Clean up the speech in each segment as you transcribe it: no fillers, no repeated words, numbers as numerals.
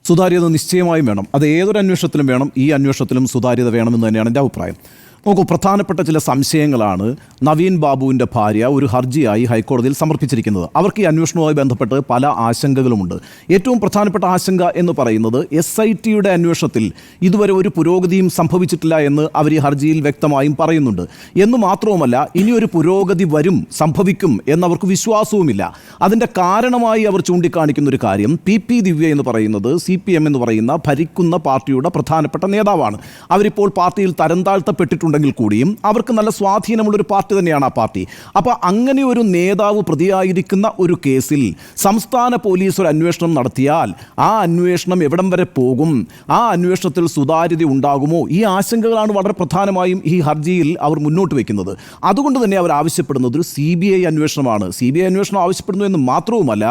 സുതാര്യത നിശ്ചയമായും വേണം. അത് ഏതൊരു അന്വേഷണത്തിലും വേണം. ഈ അന്വേഷണത്തിലും സുതാര്യത വേണമെന്ന് തന്നെയാണ് എൻ്റെ അഭിപ്രായം. നോക്കൂ, പ്രധാനപ്പെട്ട ചില സംശയങ്ങളാണ് നവീൻ ബാബുവിൻ്റെ ഭാര്യ ഒരു ഹർജിയായി ഹൈക്കോടതിയിൽ സമർപ്പിച്ചിരിക്കുന്നത്. അവർക്ക് ഈ അന്വേഷണവുമായി ബന്ധപ്പെട്ട് പല ആശങ്കകളുമുണ്ട്. ഏറ്റവും പ്രധാനപ്പെട്ട ആശങ്ക എന്ന് പറയുന്നത് SITയുടെ അന്വേഷണത്തിൽ ഇതുവരെ ഒരു പുരോഗതിയും സംഭവിച്ചിട്ടില്ല എന്ന് അവർ ഈ ഹർജിയിൽ വ്യക്തമായും പറയുന്നുണ്ട്. എന്ന് മാത്രവുമല്ല, ഇനിയൊരു പുരോഗതി സംഭവിക്കും എന്നവർക്ക് വിശ്വാസവുമില്ല. അതിൻ്റെ കാരണമായി അവർ ചൂണ്ടിക്കാണിക്കുന്ന ഒരു കാര്യം, PP ദിവ്യ എന്ന് പറയുന്നത് CPM എന്ന് പറയുന്ന ഭരിക്കുന്ന പാർട്ടിയുടെ പ്രധാനപ്പെട്ട നേതാവാണ്. അവരിപ്പോൾ പാർട്ടിയിൽ തരം താഴ്ത്തപ്പെട്ടിട്ടുണ്ട് െങ്കിൽ കൂടിയും അവർക്ക് നല്ല സ്വാധീനമുള്ളൊരു പാർട്ടി തന്നെയാണ് ആ പാർട്ടി. അപ്പോൾ അങ്ങനെ ഒരു നേതാവ് പ്രതിയായിരിക്കുന്ന ഒരു കേസിൽ സംസ്ഥാന പോലീസ് ഒരു അന്വേഷണം നടത്തിയാൽ ആ അന്വേഷണം എവിടം വരെ പോകും, ആ അന്വേഷണത്തിൽ സുതാര്യത ഉണ്ടാകുമോ, ഈ ആശങ്കകളാണ് വളരെ പ്രധാനമായും ഈ ഹർജിയിൽ അവർ മുന്നോട്ട് വയ്ക്കുന്നത്. അതുകൊണ്ട് തന്നെ അവർ ആവശ്യപ്പെടുന്നത് ഒരു CBI അന്വേഷണമാണ്. CBI അന്വേഷണം ആവശ്യപ്പെടുന്നു എന്ന് മാത്രവുമല്ല,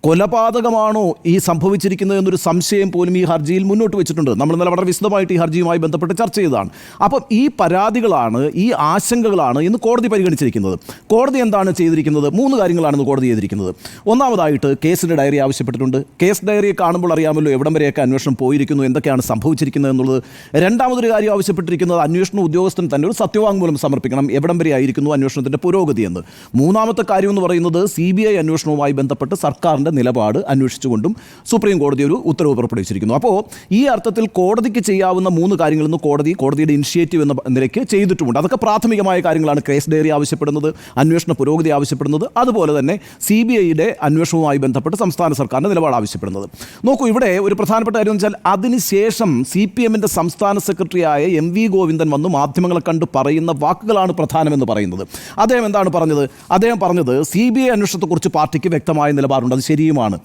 കൊലപാതകമാണോ ഈ സംഭവിച്ചിരിക്കുന്നത് എന്നൊരു സംശയം പോലും ഈ ഹർജിയിൽ മുന്നോട്ട് വെച്ചിട്ടുണ്ട്. നമ്മൾ ഇന്നലെ വളരെ വിശദമായിട്ട് ഈ ഹർജിയുമായി ബന്ധപ്പെട്ട് ചർച്ച ചെയ്തതാണ്. അപ്പം ഈ പരാതികളാണ്, ഈ ആശങ്കകളാണ് ഇന്ന് കോടതി പരിഗണിച്ചിരിക്കുന്നത്. കോടതി എന്താണ് ചെയ്തിരിക്കുന്നത്? 3 കാര്യങ്ങളാണ് കോടതി ചെയ്തിരിക്കുന്നത്. ഒന്നാമതായിട്ട് കേസിൻ്റെ ഡയറി ആവശ്യപ്പെട്ടിട്ടുണ്ട്. കേസ് ഡയറി കാണുമ്പോൾ അറിയാമല്ലോ എവിടം വരെയൊക്കെ അന്വേഷണം പോയിരിക്കുന്നു, എന്തൊക്കെയാണ് സംഭവിച്ചിരിക്കുന്നത് എന്നുള്ളത്. രണ്ടാമതൊരു കാര്യം ആവശ്യപ്പെട്ടിരിക്കുന്നത് അന്വേഷണ ഉദ്യോഗസ്ഥൻ തന്നെ ഒരു സത്യവാങ്മൂലം സമർപ്പിക്കണം, എവിടം വരെ ആയിരിക്കുന്നു അന്വേഷണത്തിൻ്റെ പുരോഗതി എന്ന്. മൂന്നാമത്തെ കാര്യം എന്ന് പറയുന്നത് CBI അന്വേഷണവുമായി ബന്ധപ്പെട്ട് സർക്കാരിൻ്റെ നിലപാട് അന്വേഷിച്ചുകൊണ്ടും സുപ്രീം കോടതി ഒരു ഉത്തരവ് പുറപ്പെടുവിച്ചിരിക്കുന്നു. അപ്പോൾ ഈ അർത്ഥത്തിൽ കോടതിക്ക് ചെയ്യാവുന്ന 3 കാര്യങ്ങളെന്ന് കോടതിയുടെ ഇനിഷ്യേറ്റീവ് എന്ന നിലയ്ക്ക് ചെയ്തിട്ടുമുണ്ട്. അതൊക്കെ പ്രാഥമികമായ കാര്യങ്ങളാണ്. കേസ് ഡയറി ആവശ്യപ്പെടുന്നത്, അന്വേഷണ പുരോഗതി ആവശ്യപ്പെടുന്നത്, അതുപോലെ തന്നെ CBIയുടെ അന്വേഷണവുമായി ബന്ധപ്പെട്ട് സംസ്ഥാന സർക്കാരിൻ്റെ നിലപാട് ആവശ്യപ്പെടുന്നത്. നോക്കൂ, ഇവിടെ ഒരു പ്രധാനപ്പെട്ട കാര്യം എന്ന് വെച്ചാൽ അതിനുശേഷം CPMൻ്റെ സംസ്ഥാന സെക്രട്ടറിയായ MV ഗോവിന്ദൻ വന്ന് മാധ്യമങ്ങളെ കണ്ട് പറയുന്ന വാക്കുകളാണ് പ്രധാനമെന്ന് പറയുന്നത്. അദ്ദേഹം എന്താണ് പറഞ്ഞത്? അദ്ദേഹം പറഞ്ഞത് CBI അന്വേഷണത്തെക്കുറിച്ച് പാർട്ടിക്ക് വ്യക്തമായ നിലപാടുണ്ട്, അത് ശരിയുമാണ്.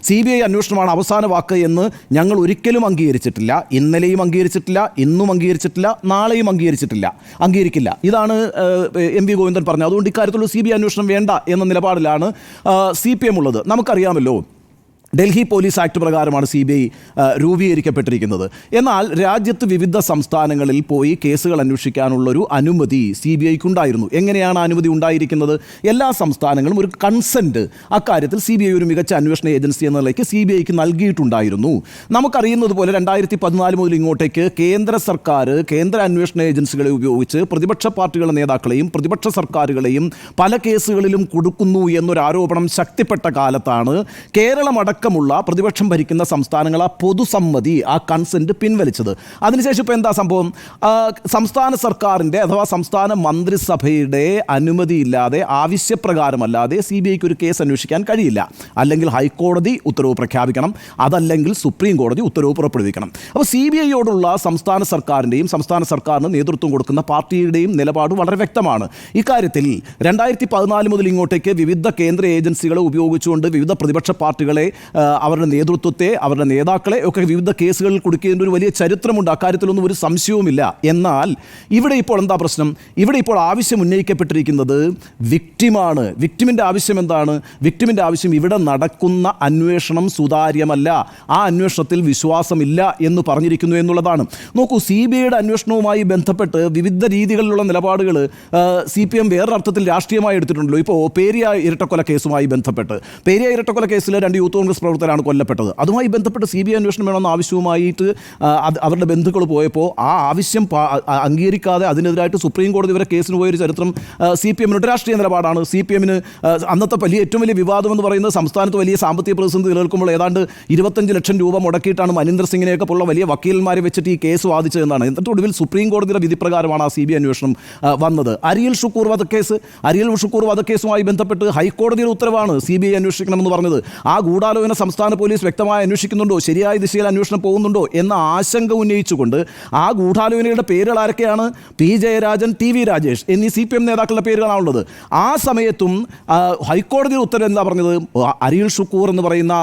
CBI അന്വേഷണമാണ് അവസാന വാക്ക് എന്ന് ഞങ്ങൾ ഒരിക്കലും അംഗീകരിച്ചിട്ടില്ല. ഇന്നലെയും അംഗീകരിച്ചിട്ടില്ല, ഇന്നും അംഗീകരിച്ചിട്ടില്ല, നാളെയും അംഗീകരിക്കില്ല. ഇതാണ് MV ഗോവിന്ദൻ പറഞ്ഞത്. അതുകൊണ്ട് ഇക്കാര്യത്തിലുള്ള CBI അന്വേഷണം വേണ്ട എന്ന നിലപാടിലാണ് CPM ഉള്ളത്. നമുക്കറിയാമല്ലോ, ഡൽഹി പോലീസ് ആക്ട് പ്രകാരമാണ് CBI രൂപീകരിക്കപ്പെട്ടിരിക്കുന്നത്. എന്നാൽ രാജ്യത്ത് വിവിധ സംസ്ഥാനങ്ങളിൽ പോയി കേസുകൾ അന്വേഷിക്കാനുള്ളൊരു അനുമതി CBIക്ക് ഉണ്ടായിരുന്നു. എങ്ങനെയാണ് അനുമതി ഉണ്ടായിരിക്കുന്നത്? എല്ലാ സംസ്ഥാനങ്ങളും ഒരു കൺസെൻറ്റ് അക്കാര്യത്തിൽ CBI ഒരു മികച്ച അന്വേഷണ ഏജൻസി എന്ന നിലയ്ക്ക് CBIക്ക് നൽകിയിട്ടുണ്ടായിരുന്നു. നമുക്കറിയുന്നത് പോലെ 2014 മുതൽ ഇങ്ങോട്ടേക്ക് കേന്ദ്ര സർക്കാർ കേന്ദ്ര അന്വേഷണ ഏജൻസികളെ ഉപയോഗിച്ച് പ്രതിപക്ഷ പാർട്ടികളുടെ നേതാക്കളെയും പ്രതിപക്ഷ സർക്കാരുകളെയും പല കേസുകളിലും കൊടുക്കുന്നു എന്നൊരു ആരോപണം ശക്തിപ്പെട്ട കാലത്താണ് കേരളമടക്കം പ്രതിപക്ഷം ഭരിക്കുന്ന സംസ്ഥാനങ്ങൾ ആ പൊതുസമ്മതി, ആ കൺസെന്റ് പിൻവലിച്ചത്. അതിനുശേഷം ഇപ്പോൾ എന്താ സംഭവം? സംസ്ഥാന സർക്കാരിൻ്റെ അഥവാ സംസ്ഥാന മന്ത്രിസഭയുടെ അനുമതിയില്ലാതെ, ആവശ്യപ്രകാരമല്ലാതെ CBIക്ക് ഒരു കേസ് അന്വേഷിക്കാൻ കഴിയില്ല. അല്ലെങ്കിൽ ഹൈക്കോടതി ഉത്തരവ് പ്രഖ്യാപിക്കണം, അതല്ലെങ്കിൽ സുപ്രീം കോടതി ഉത്തരവ് പുറപ്പെടുവിക്കണം. അപ്പോൾ CBIയോടുള്ള സംസ്ഥാന സർക്കാരിൻ്റെയും സംസ്ഥാന സർക്കാരിന് നേതൃത്വം കൊടുക്കുന്ന പാർട്ടിയുടെയും നിലപാട് വളരെ വ്യക്തമാണ്. ഇക്കാര്യത്തിൽ 2014 മുതൽ ഇങ്ങോട്ടേക്ക് വിവിധ കേന്ദ്ര ഏജൻസികളെ ഉപയോഗിച്ചുകൊണ്ട് വിവിധ പ്രതിപക്ഷ പാർട്ടികളെ, അവരുടെ നേതൃത്വത്തെ, അവരുടെ നേതാക്കളെ ഒക്കെ വിവിധ കേസുകളിൽ കൊടുക്കേണ്ട ഒരു വലിയ ചരിത്രമുണ്ട്. അക്കാര്യത്തിലൊന്നും ഒരു സംശയവുമില്ല. എന്നാൽ ഇവിടെ ഇപ്പോൾ എന്താ പ്രശ്നം? ഇവിടെ ഇപ്പോൾ ആവശ്യം ഉന്നയിക്കപ്പെട്ടിരിക്കുന്നത് വിക്ടിമാണ്. വിക്ടിമിൻ്റെ ആവശ്യം എന്താണ്? വിക്ടിമിൻ്റെ ആവശ്യം ഇവിടെ നടക്കുന്ന അന്വേഷണം സുതാര്യമല്ല, ആ അന്വേഷണത്തിൽ വിശ്വാസമില്ല എന്ന് പറഞ്ഞിരിക്കുന്നു എന്നുള്ളതാണ്. നോക്കൂ, CBIയുടെ അന്വേഷണവുമായി ബന്ധപ്പെട്ട് വിവിധ രീതികളിലുള്ള നിലപാടുകൾ CPM വേറൊരർത്ഥത്തിൽ രാഷ്ട്രീയമായി എടുത്തിട്ടുണ്ടല്ലോ. ഇപ്പോൾ പേരിയ ഇരട്ടക്കൊല കേസുമായി ബന്ധപ്പെട്ട്, പേരിയ ഇരട്ടക്കൊല കേസിൽ 2 യൂത്ത് കോൺഗ്രസ് പ്രവർത്തകരാണ് കൊല്ലപ്പെട്ടത്. അതുമായി ബന്ധപ്പെട്ട് CBI അന്വേഷണം വേണമെന്ന ആവശ്യവുമായിട്ട് അവരുടെ ബന്ധുക്കൾ പോയപ്പോൾ ആ ആവശ്യം അംഗീകരിക്കാതെ അതിനെതിരായിട്ട് സുപ്രീം കോടതി വരെ കേസിന് പോയൊരു ചരിത്രം CPMനുണ്ട്. രാഷ്ട്രീയ നിലപാടാണ്. CPMന് അന്നത്തെ ഏറ്റവും വലിയ വിവാദം എന്ന് പറയുന്നത് സംസ്ഥാനത്ത് വലിയ സാമ്പത്തിക പ്രതിസന്ധി നിലനിൽക്കുമ്പോൾ ഏതാണ്ട് 25 ലക്ഷം രൂപ മുടക്കിയിട്ടാണ് മനിന്ദർ സിംഗിനെയൊക്കെ പോലുള്ള വലിയ വക്കീലന്മാരെ വെച്ചിട്ട് ഈ കേസ് വാദിച്ചതെന്നാണ്. എന്നിട്ട് ഒടുവിൽ സുപ്രീം കോടതിയുടെ വിധിപ്രകാരമാണ് ആ CBI അന്വേഷണം വന്നത്. അരിയൽ ഷുക്കൂർ വധക്കേസുമായി ബന്ധപ്പെട്ട് ഹൈക്കോടതിയുടെ ഉത്തരവാണ് CBI അന്വേഷിക്കണമെന്ന് പറഞ്ഞത്. ആ ഗൂഢാലോചന സംസ്ഥാന പോലീസ് വ്യക്തമായി അന്വേഷിക്കുന്നുണ്ടോ, ശരിയായ ദിശയിൽ അന്വേഷണം പോകുന്നുണ്ടോ എന്ന ആശങ്ക ഉന്നയിച്ചുകൊണ്ട് ആ ഗൂഢാലോചനയുടെ പേരുകൾ ആരൊക്കെയാണ്? P. ജയരാജൻ, TV രാജേഷ് എന്നീ CPM നേതാക്കളുടെ പേരുകളാണുള്ളത്. ആ സമയത്തും ഹൈക്കോടതിയുടെ ഉത്തരവ് എന്താ പറഞ്ഞത്? അരിയൽ ഷുക്കൂർ എന്ന് പറയുന്ന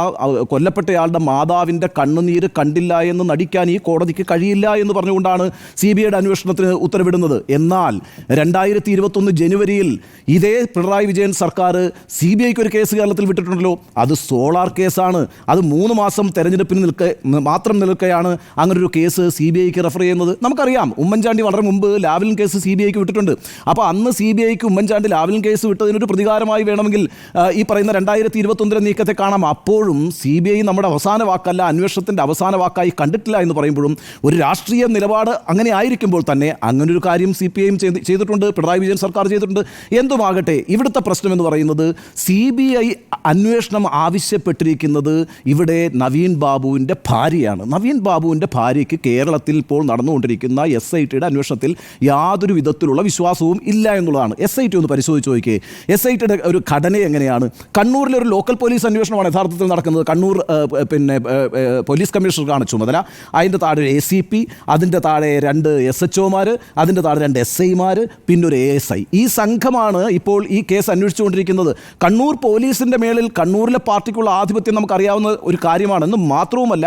കൊല്ലപ്പെട്ടയാളുടെ മാതാവിൻ്റെ കണ്ണുനീര് കണ്ടില്ല എന്ന് നടിക്കാൻ ഈ കോടതിക്ക് കഴിയില്ല എന്ന് പറഞ്ഞുകൊണ്ടാണ് CBIയുടെ അന്വേഷണത്തിന് ഉത്തരവിടുന്നത്. എന്നാൽ 2021 ജനുവരിയിൽ ഇതേ പിണറായി വിജയൻ സർക്കാർ CBIക്ക് ഒരു കേസ് കേരളത്തിൽ വിട്ടിട്ടുണ്ടല്ലോ. അത് സോളാർ കേസ് കേസാണ്. അത് 3 മാസം തെരഞ്ഞെടുപ്പിന് മാത്രം നിൽക്കുകയാണ് അങ്ങനൊരു കേസ് CBIക്ക് റെഫർ ചെയ്യുന്നത്. നമുക്കറിയാം, ഉമ്മൻചാണ്ടി വളരെ മുമ്പ് ലാവ്ലിൻ കേസ് CBIക്ക് വിട്ടിട്ടുണ്ട്. അപ്പോൾ അന്ന് CBIക്ക് ഉമ്മൻചാണ്ടി ലാവ്ലിൻ കേസ് വിട്ടതിനൊരു പ്രതികാരമായി വേണമെങ്കിൽ ഈ പറയുന്ന 2021 നീക്കത്തെ കാണാം. അപ്പോഴും CBI നമ്മുടെ അവസാന വാക്കല്ല, അന്വേഷണത്തിൻ്റെ അവസാന വാക്കായി കണ്ടിട്ടില്ല എന്ന് പറയുമ്പോഴും ഒരു രാഷ്ട്രീയ നിലപാട് അങ്ങനെ ആയിരിക്കുമ്പോൾ തന്നെ അങ്ങനൊരു കാര്യം CPIയും ചെയ്തിട്ടുണ്ട്, പിണറായി വിജയൻ സർക്കാർ ചെയ്തിട്ടുണ്ട്. എന്തുമാകട്ടെ, ഇവിടുത്തെ പ്രശ്നം എന്ന് പറയുന്നത് CBI അന്വേഷണം ആവശ്യപ്പെട്ടിരിക്കുന്നത് ഇവിടെ നവീൻ ബാബുവിൻ്റെ ഭാര്യയാണ്. നവീൻ ബാബുവിൻ്റെ ഭാര്യയ്ക്ക് കേരളത്തിൽ ഇപ്പോൾ നടന്നുകൊണ്ടിരിക്കുന്ന SITയുടെ അന്വേഷണത്തിൽ യാതൊരു വിധത്തിലുള്ള വിശ്വാസവും ഇല്ല എന്നുള്ളതാണ്. SIT ഒന്ന് പരിശോധിച്ച് നോക്കിയേ. SITയുടെ ഒരു ഘടന എങ്ങനെയാണ്? കണ്ണൂരിലെ ഒരു ലോക്കൽ പോലീസ് അന്വേഷണമാണ് യഥാർത്ഥത്തിൽ നടക്കുന്നത്. കണ്ണൂർ പോലീസ് കമ്മീഷണർക്കാണ് ചുമതല. അതിൻ്റെ താഴെ ഒരു ACP, അതിൻ്റെ താഴെ 2 SHOമാർ, അതിൻ്റെ താഴെ 2 SIമാർ, പിന്നെ ഒരു ASI. ഈ സംഘമാണ് ഇപ്പോൾ ഈ കേസ് അന്വേഷിച്ചുകൊണ്ടിരിക്കുന്നത്. കണ്ണൂർ പോലീസിൻ്റെ മേളിൽ കണ്ണൂരിലെ പാർട്ടിക്കുള്ള ആധിപത്യം നമുക്കറിയാവുന്ന ഒരു കാര്യമാണെന്ന് മാത്രവുമല്ല,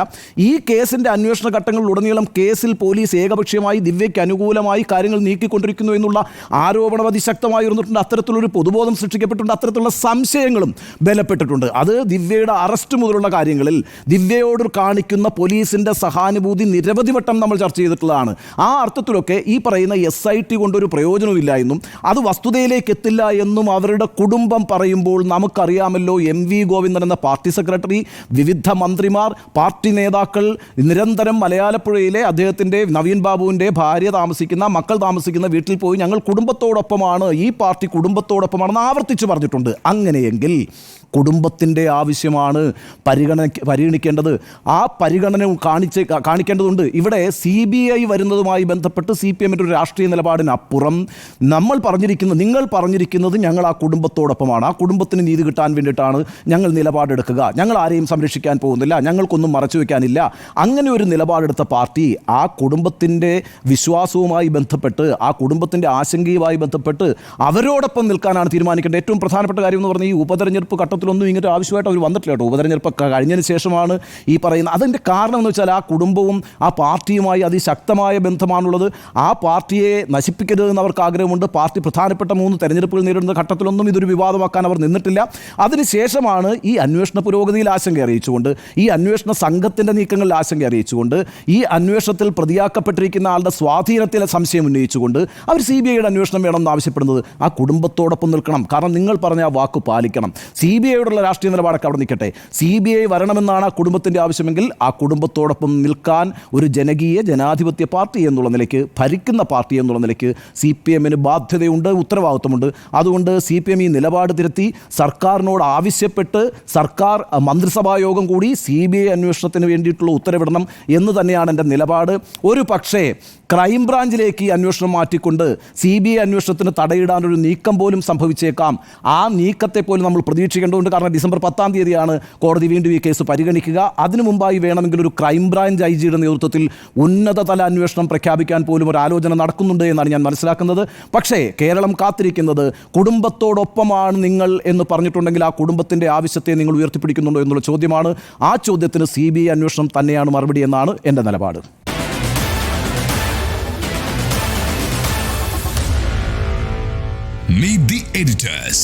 ഈ കേസിൻ്റെ അന്വേഷണ ഘട്ടങ്ങളിലുടനീളം കേസിൽ പോലീസ് ഏകപക്ഷീയമായി ദിവ്യയ്ക്ക് അനുകൂലമായി കാര്യങ്ങൾ നീക്കിക്കൊണ്ടിരിക്കുന്നു എന്നുള്ള ആരോപണം അതിശക്തമായി ഉയർന്നിട്ടുണ്ട്. അത്തരത്തിലൊരു പൊതുബോധം സൃഷ്ടിക്കപ്പെട്ടിട്ടുണ്ട്. അത്തരത്തിലുള്ള സംശയങ്ങളും ബലപ്പെട്ടിട്ടുണ്ട്. അത് ദിവ്യയുടെ അറസ്റ്റ് മുതലുള്ള കാര്യങ്ങളിൽ ദിവ്യയോട് കാണിക്കുന്ന പോലീസിൻ്റെ സഹാനുഭൂതി നിരവധി വട്ടം നമ്മൾ ചർച്ച ചെയ്തിട്ടുള്ളതാണ്. ആ അർത്ഥത്തിലൊക്കെ ഈ പറയുന്ന SIT കൊണ്ടൊരു പ്രയോജനമില്ല എന്നും അത് വസ്തുതയിലേക്ക് എത്തില്ല എന്നും അവരുടെ കുടുംബം പറയുമ്പോൾ നമുക്കറിയാമല്ലോ, MV ഗോവിന്ദൻ എന്ന പാർട്ടി സെക്രട്ടറി, വിവിധ മന്ത്രിമാർ, പാർട്ടി നേതാക്കൾ നിരന്തരം മലയാലപ്പുഴയിലെ അദ്ദേഹത്തിൻ്റെ നവീൻ ബാബുവിൻ്റെ ഭാര്യ താമസിക്കുന്ന, മക്കൾ താമസിക്കുന്ന വീട്ടിൽ പോയി ഞങ്ങൾ കുടുംബത്തോടൊപ്പമാണ്, ഈ പാർട്ടി കുടുംബത്തോടൊപ്പമാണെന്ന് ആവർത്തിച്ച് പറഞ്ഞിട്ടുണ്ട്. അങ്ങനെയെങ്കിൽ കുടുംബത്തിൻ്റെ ആവശ്യമാണ് പരിഗണിക്കേണ്ടത്. ആ പരിഗണന കാണിക്കേണ്ടതുണ്ട്. ഇവിടെ CBI വരുന്നതുമായി ബന്ധപ്പെട്ട് CPMൻ്റെ ഒരു രാഷ്ട്രീയ നിലപാടിനപ്പുറം നിങ്ങൾ പറഞ്ഞിരിക്കുന്നത് ഞങ്ങൾ ആ കുടുംബത്തോടൊപ്പമാണ്, ആ കുടുംബത്തിന് നീതി കിട്ടാൻ വേണ്ടിയിട്ടാണ് ഞങ്ങൾ നിലപാടെടുക്കുക, ഞങ്ങൾ ആരെയും സംരക്ഷിക്കാൻ പോകുന്നില്ല, ഞങ്ങൾക്കൊന്നും മറച്ചു വയ്ക്കാനില്ല. അങ്ങനെ ഒരു നിലപാടെടുത്ത പാർട്ടി ആ കുടുംബത്തിൻ്റെ വിശ്വാസവുമായി ബന്ധപ്പെട്ട്, ആ കുടുംബത്തിൻ്റെ ആശങ്കയുമായി ബന്ധപ്പെട്ട് അവരോടൊപ്പം നിൽക്കാനാണ് തീരുമാനിക്കേണ്ടത്. ഏറ്റവും പ്രധാനപ്പെട്ട കാര്യം എന്ന് പറഞ്ഞാൽ ഈ ഉപതെരഞ്ഞെടുപ്പ് ഘട്ടത്തിലൊന്നും ഇങ്ങനത്തെ ആവശ്യമായിട്ട് അവർ വന്നിട്ടില്ല കേട്ടോ. ഉപതെരഞ്ഞെടുപ്പ് കഴിഞ്ഞതിന് ശേഷമാണ് ഈ പറയുന്നത്. അതിൻ്റെ കാരണം എന്ന് വെച്ചാൽ ആ കുടുംബവും ആ പാർട്ടിയുമായി അതിശക്തമായ ബന്ധമാണുള്ളത്. ആ പാർട്ടിയെ നശിപ്പിക്കരുതെന്ന് അവർക്ക് ആഗ്രഹമുണ്ട്. പാർട്ടി പ്രധാനപ്പെട്ട 3 തെരഞ്ഞെടുപ്പുകൾ നേരിടുന്ന ഘട്ടത്തിലൊന്നും ഇതൊരു വിവാദമാക്കാൻ അവർ നിന്നിട്ടില്ല. അതിനുശേഷമാണ് ഈ അന്വേഷണ പുരോഗതിയിൽ ആശങ്ക അറിയിച്ചുകൊണ്ട്, ഈ അന്വേഷണ സംഘത്തിൻ്റെ നീക്കങ്ങളിൽ ആശങ്ക അറിയിച്ചുകൊണ്ട്, ഈ അന്വേഷണത്തിൽ പ്രതിയാക്കപ്പെട്ടിരിക്കുന്ന ആളുടെ സ്വാധീനത്തിലെ സംശയം ഉന്നയിച്ചുകൊണ്ട് അവർ CBIയുടെ അന്വേഷണം വേണമെന്ന് ആവശ്യപ്പെടുന്നത്. ആ കുടുംബത്തോടൊപ്പം നിൽക്കണം. കാരണം നിങ്ങൾ പറഞ്ഞ ആ വാക്ക് പാലിക്കണം. CBIയോടുള്ള രാഷ്ട്രീയ നിലപാടൊക്കെ അവിടെ നിൽക്കട്ടെ. CBI വരണമെന്നാണ് ആ കുടുംബത്തിൻ്റെ ആവശ്യമെങ്കിൽ ആ കുടുംബത്തോടൊപ്പം നിൽക്കാൻ ഒരു ജനാധിപത്യ പാർട്ടി എന്നുള്ള നിലയ്ക്ക്, ഭരിക്കുന്ന പാർട്ടി എന്നുള്ള നിലയ്ക്ക് CPMന് ബാധ്യതയുണ്ട്, ഉത്തരവാദിത്വമുണ്ട്. അതുകൊണ്ട് CPM ഈ നിലപാട് തിരുത്തി സർക്കാരിനോട് ആവശ്യപ്പെട്ട് സർക്കാർ മന്ത്രിസഭാ യോഗം കൂടി CBI അന്വേഷണത്തിന് വേണ്ടിയിട്ടുള്ള ഉത്തരവിടണം എന്ന് തന്നെയാണ് എൻ്റെ നിലപാട്. ഒരു പക്ഷേ ക്രൈംബ്രാഞ്ചിലേക്ക് ഈ അന്വേഷണം മാറ്റിക്കൊണ്ട് CBI അന്വേഷണത്തിന് തടയിടാനൊരു നീക്കം പോലും സംഭവിച്ചേക്കാം. ആ നീക്കത്തെ പോലും നമ്മൾ പ്രതീക്ഷിക്കേണ്ടതുണ്ട്. കാരണം ഡിസംബർ 10-ാം തീയതിയാണ് കോടതി വീണ്ടും ഈ കേസ് പരിഗണിക്കുക. അതിനു മുമ്പായി വേണമെങ്കിൽ ഒരു ക്രൈംബ്രാഞ്ച് IG-യുടെ നേതൃത്വത്തിൽ ഉന്നതതല അന്വേഷണം പ്രഖ്യാപിക്കാൻ പോലും ഒരു ആലോചന നടക്കുന്നുണ്ട് എന്നാണ് ഞാൻ മനസ്സിലാക്കുന്നത്. പക്ഷേ കേരളം കാത്തിരിക്കുന്നത് കുടുംബത്തോടൊപ്പമാണ് നിങ്ങൾ എന്ന് പറഞ്ഞിട്ടുണ്ടെങ്കിൽ ആ കുടുംബത്തിൻ്റെ ആവശ്യത്തെ നിങ്ങൾ ഉയർത്തിപ്പിടിക്കുന്നുണ്ടോ എന്നുള്ള ചോദ്യമാണ്. ആ ചോദ്യത്തിന് CBI അന്വേഷണം തന്നെയാണ് മറുപടി എന്നാണ് എൻ്റെ നിലപാട്. Meet the editors.